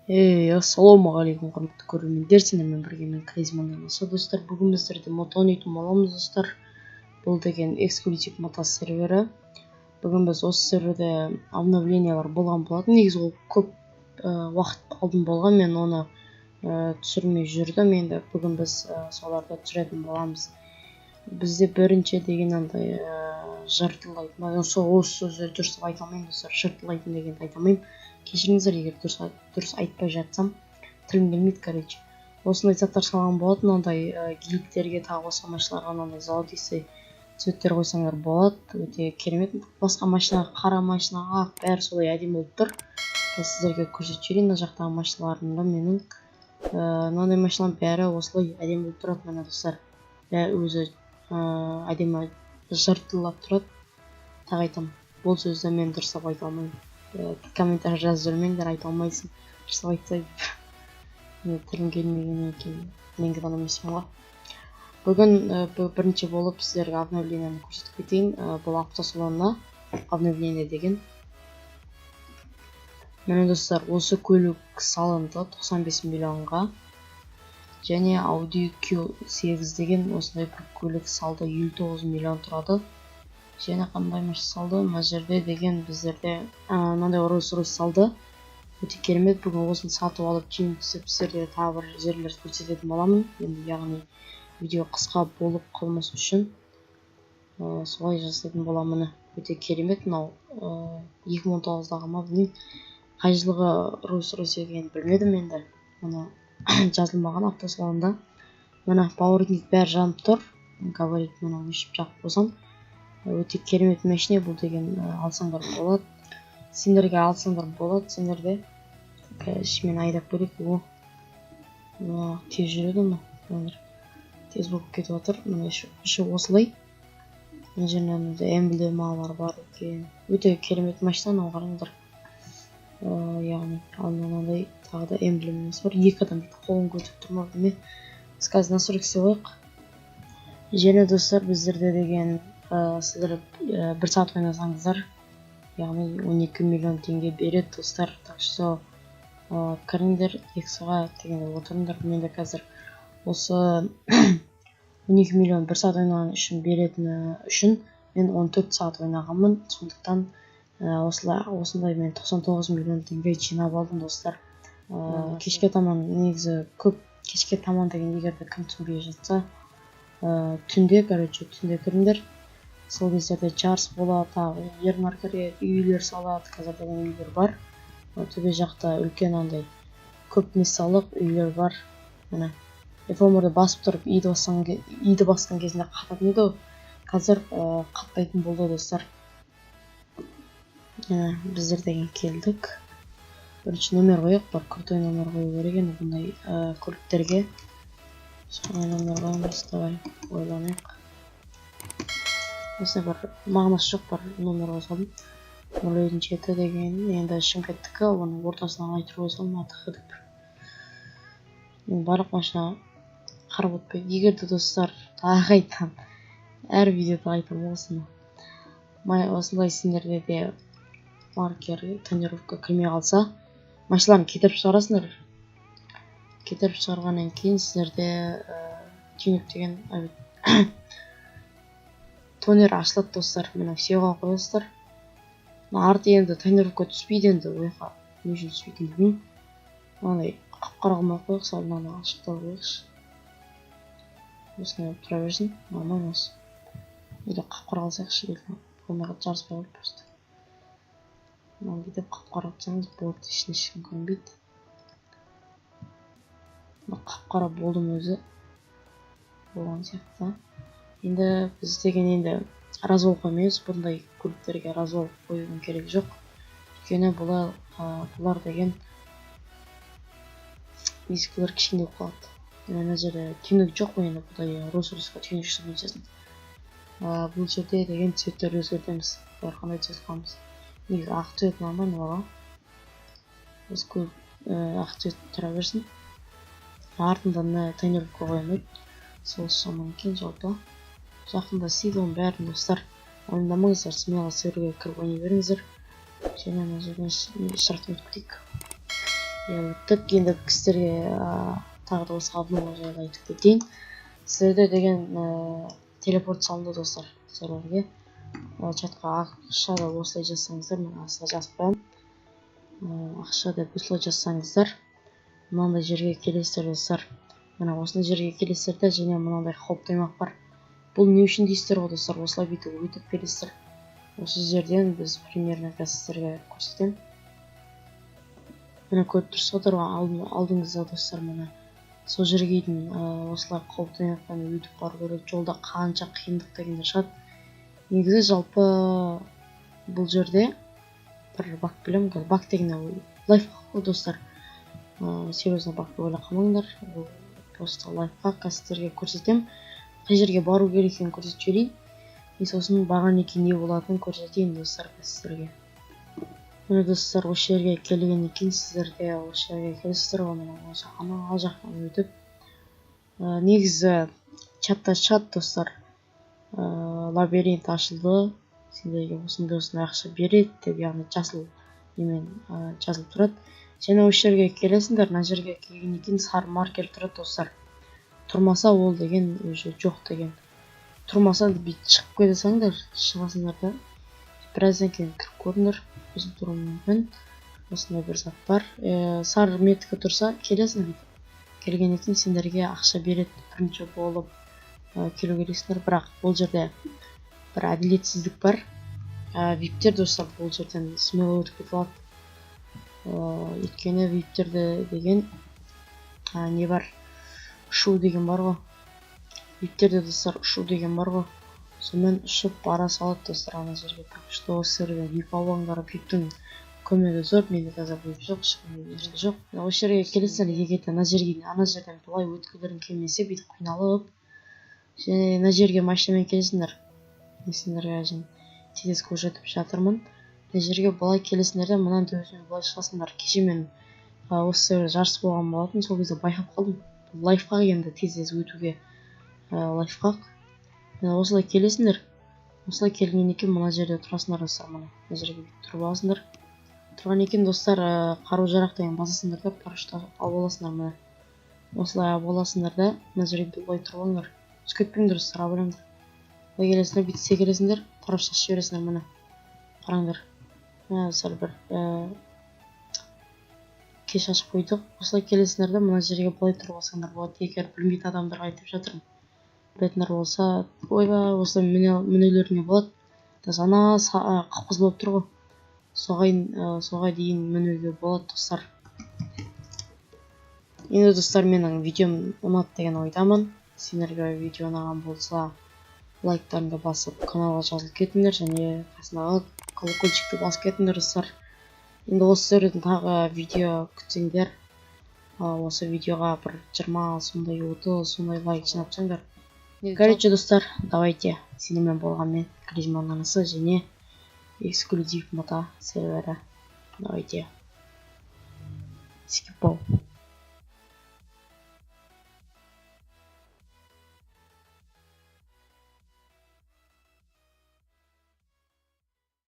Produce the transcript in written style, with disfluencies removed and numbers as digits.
Ассалаумағалейкум құрметті көрермендер, сіздермен бірге мен Крейзманнан Аса достар. Бүгін біздерде мото ойнайтын боламыз достар. Бұл деген эксклюзив мото сервері. Бүгін біз осы серверде обновлениялар болған болатын. Негізі ол көп уақыт алдын болған, мен оны түсірмей жүрдім. Енді бүгін біз соларды түсіретін боламыз. Бізде бірінші деген андай жартылайтын, осы сөзді дұрыс айта алмаймын достар, жартылайтын дегенді айта алмаймын. Кешіріңіздер егер дұрыс айтпай жатсам, тілім келмейді. Короче, осындай заттар салған болатын. Ондай гильдтерге тағы басқа машиналарға мынандай золотистый цветтер қойсаңдар болады. Өте керемет. Басқа машинаға, қара машинаға бәрі солай әдемі болып тұр. Сіздерге көрсетіп жіберейін. Мына жақтағы машиналарымда менің мынандай машиналардың бәрі осылай әдемі болып тұрады. Мына достар, өзі әдемі жартылап тұрады. Тағы айтамын, бұл сөзді мен дұрыстап айта алмаймын. Комментарий жазып жүрмеңдер, айта алмайсың. Дұрыстап айтсай деп. Тілім келмегеннен кейін менің ғана емеспін ғой. Бүгін бірінші болып сіздерге обновленияны көрсетіп кетейін. Бұл автосалонына обновление деген. Міне достар, осы көлік салынды 95 миллионға. Және Audi Q8 деген осындай бір көлік салды, 59 миллион тұрады. Және қандай машина салды? Мына жерде деген біздерде мынандай Rolls-Royce салды. Өте керемет. Бүгін осыны сатып алып кейін түсіп сіздерге тағы бір жерлерді көрсететін боламын. Енді яғни видео қысқа болып қалмас үшін солай жасайтын боламын. Өте керемет. Мынау 2019-дағы ма білмеймін. Қай жылғы Rolls-Royce екенін білмедім енді. Мына жазылмаған автосалонда. Мына пауэрник бәрі жанып тұр. Говорит, мына өшіп жақып болсам. Өте керемет машина. Бұл деген алсаңдар болады. Сендерге алсаңдар болады. Сендерде ішімен айдап көрек. Тез жүреді оны. Тез болып кетіп отыр. Мына іші осылай. Мына жерінен эмблемалар бар екен. Өте керемет машина. Қараңдар. Яғни мынандай тағы да эмблемасы бар. Екі адам қолын көтеріп тұр ма білмеймін. Біз қазір настройкасы қойық. Және достар, біздерде деген сіздер 1 сағат ойнасаңыздар, яғни 12 миллион теңге береді достар. Так что кіріңдер, ексіға дегенде отырыңдар. Мен де қазір осы 12 миллион 1 сағат ойнаған үшін беретіні үшін мен 14 сағат ойнағанмын. Сондықтан осындай мен 99 миллион теңге жинап алдым достар. Кешке таман, негізі көп кешке таман деген егерде кім түсінбей жатса, түнде кіріңдер. Сол кездерде жарыс болады, тағы ермаркаға үйлер салады. Қазір деген үйлер бар. Төбе жақта үлкен андай көп месалық үйлер бар. Міне реформерді басып тұрып иді басқан кезінде қататын еді. Қазір қатпайтын болды достар. Біздер деген келдік. Бірінші номер қойық бар, крутой номер қою керек. Бұндай көліктерге сондай номер қойымыз. Давай ойланайық. Осылай бар, мағынасы жоқ бар номер қойсалдым. 057 деген енді Шымкенттікі, оның ортасынан айтыр қойсалдым, атықы деп. Барлық машина қарап өтпейді. Егерде достар, тағы айтам, әр видеода айтам осыны. Осындай сендерде де маркер, тонировка кірмей қалса, машиналарын кетіріп шығарасыңдар. Кетіріп шығарғаннан кейін сіздерде тюнинг деген тонер ашылады достар. Мына сеуға қойасыздар. Арты енді тонировка түспейді енді. Ойға не үшін түспейтін білмеймін. Мынандай қап-қара қылмай қойық, салынан ашықтау қойықшы. Осыны тұра берсін. Нормально осы. Или қап-қара қалсайықшы. Болмайға жарыспай қойып просто. Мынандай деп қап-қара қылсаңыз болды, ішіне ешкім көрінбейді. Қап-қара болдым өзі. Болған сияқты. Енді біз деген енді развол қоймаймыз. Бұндай көліктерге развол қоюдың керек жоқ. Өйткені бұлар деген есікілер кішкене болып қалады. Мына жерде тюнинг жоқ қой, енді бұдай Rolls-Royce'ға тюнинг жасап өтесің. Бұл жерде деген цветтер өзгертеміз. Қандай цвет қоямыз. Негізі ақ цвет нормально бар. Біз ақ цвет тұра берсін. Артында тонировка қоймайды. Сол сонан кейін жалпы жақында сидон бәрін достар ойындамаңыздар, смело серверге кіріп ойнай беріңіздер. Және мына жерден шартын өтіп кетейік. өттік. Енді сіздерге тағы да осы обнова жайлы айтып кетейін. Сіздерде деген телепорт салынды достар серверге. Чатқа ақша да осылай жазсаңыздар, мен астына жазып қоямын. Ақша деп осылай жазсаңыздар, мынандай жерге келесіздер достар. Мына осындай жерге келесіздер және мынандай қауіпті аймақ бар. Бұл не үшін дейсіздер ғой достар? Осылай бүйтіп өтіп келесіздер. Осы жерден біз примерно сіздерге көрсетемін. Мына көріп тұрсыздар ғой алдыңызда достар, мына сол жерге дейін осылай қауіпті аймақтан өтіп бару керек. Жолда қанша қиындық дегенде шығады. Негізі жалпы бұл жерде бір бак білем, бак деген лайфхак қой достар. Серьезно бак деп ойлап қалмаңдар. Бұл просто лайфхак, сіздерге көрсетемін. Қай жерге бару керек екенін көрсетіп жіберейін. Сосын барған екен не болатынын көрсетейін достар сіздерге. Міне достар, осы жерге келген екен, сіздерде осы жерге келесіздер ғой, осы ана жақтан өтіп. Негізі чат достар, лабиринт ашылды. Сендерге осындай ақша береді деп, яғни жасыл немен жазылып тұрады. Және осы жерге келесіңдер, мына жерге келген екен сары маркер тұрады достар. Тұрмаса ол деген уже жоқ деген. Тұрмаса бүйтіп шығып кете саңдар, шығасыңдар да. Біраздан кейін кіріп көріңдер, өзім тұруы мүмкін. Осындай бір зат бар. Сары метка тұрса келесіңдер. Келген екен сендерге ақша береді. Бірінші болып келу керексіңдер, бірақ бұл жерде бір әділетсіздік бар. Виптер достар бұл жерден смело өтіп кете алады. Өйткені виптерде деген не бар? Ұшу деген бар ғой. Виптерде достар ұшу деген бар ғой. Сонымен ұшып бара салады достар ана жерге. Так что осы жерге вип алыңдар, виптің көмегі зор. Менде қазір вип жоқ, ешқандай жоқ. Осы жерге келесіңдер, егер ана жерден былай өткілерің келмесе, бүйтіп қиналып, және ана жерге машинамен келесіңдер. Сендерге әжен тез көрсетіп жатырмын. Мына жерге былай келесіңдер де, мынаны өзіме былай шығасыңдар. Кеше мен осы жарыс болған болатын, сол кезде байқап қалдым. Лайфхак енді тез өтуге лайфхак. Осылай келесіңдер. Осылай келген екен, мына жерде тұрасыңдар достар. Мына жерге тұрып аласыңдар. Тұрған екен достар, қару-жарақ деген басасыңдар да, парашютті алып аласыңдар. Мына осылай алып аласыңдар да, мына жерге былай тұрып алыңдар. Түскетпеңдер достар, абыраңдар. Былай келесіңдер, бүйтіп секіресіңдер, парашютті ашып жібересіңдер. Мына қараңдар. Сәл бір кеш ашып қойдық. Осылай келесіңдер де, мына жерге былай тұрып алсаңдар болады. Егер білмейтін адамдарға айтып жатырмын. Білетіндер болса, ойбай, осылай мінулеріне болады. Ана қып-қызыл болып тұр ғой. Соға дейін мінуге болады достар. Енді достар, менің видеом ұнады деген ойдамын. Сендерге видео ұнаған болса, лайктарыңды басып, каналға жазылып кетіңдер, және қасындағы колокольчикті басып кетіңдер достар. Енді осы сөйлетін тағы видео күтсеңдер, осы видеоға бір 20 сондай 30 сондай лайк жинап жатсаңдар. Короче достар, давайте сенімен болған мен Кризмон анасы және эксклюзив мота сервері. Давайте. Скиппол.